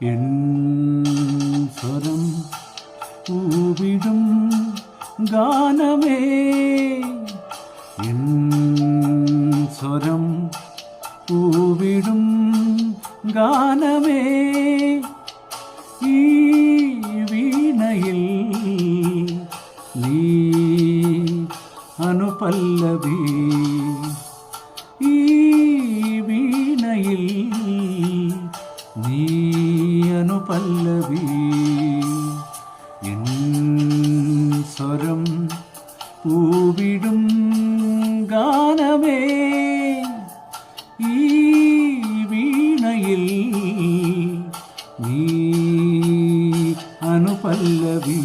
N സ്വരം പൂവിടും ഗാനമേ, N സ്വരം പൂവിടും ഗാനമേ, ഈ വീണയിൽ നീ അനുപല്ലവി, ഈ വീണയിൽ നീ അനുപല്ലവി. എൻ സ്വരം പൂവിടും ഗാനമേ, ഈ വീണയിൽ നീ അനുപല്ലവി.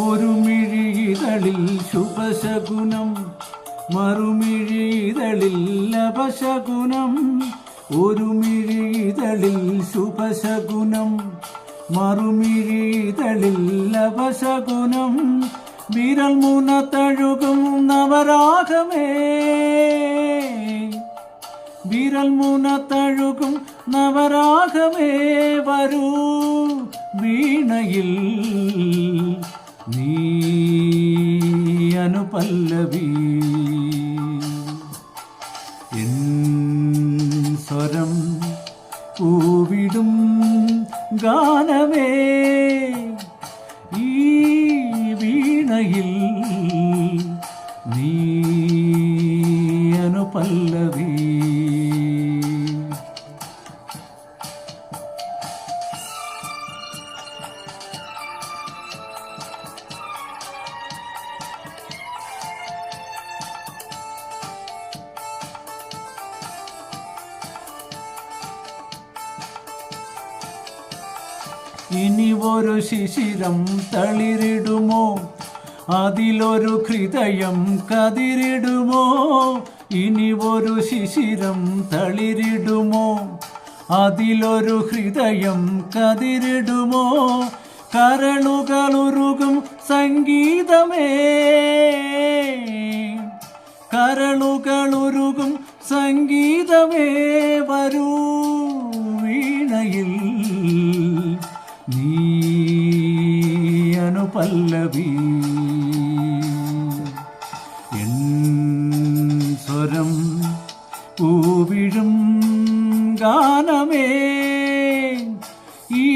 ഒരു മിഴിയിതളിൽ ശുഭശകുനം, മറുമിഴിയിതളിൽ അപശകുനം. ഒരു മിഴിയിതളിൽ ശുഭശകുനം, മറുമിഴിയിതളിൽ അപശകുനം. വിരൽ മുന തഴുകും നവരാഗമേ, വിരൽ മുന തഴുകും നവരാഗമേ, വരൂ വീണയിൽ നീ അനുപല്ലവി. എൻ സ്വരം പൂവിടും ഗാനമേ, ഈ വീണയിൽ നീ അനുപല്ലവി. ഇനി ഒരു ശിശിരം തളിരിടുമോ, അതിലൊരു ഹൃദയം കതിരിടുമോ. ഇനി ഒരു ശിശിരം തളിരിടുമോ, അതിലൊരു ഹൃദയം കതിരിടുമോ. കരളുകളുരുകും സംഗീതമേ, കരളുകളുരുകും സംഗീതമേ, വരൂ വീണയിൽ നീ അനുപല്ലവി. എൻ സ്വരം പൂവിടും ഗാനമേ, ഈ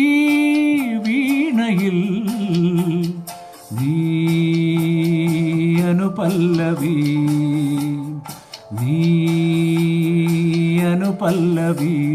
വീണയിൽ നീ അനുപല്ലവി, നീ അനുപല്ലവി.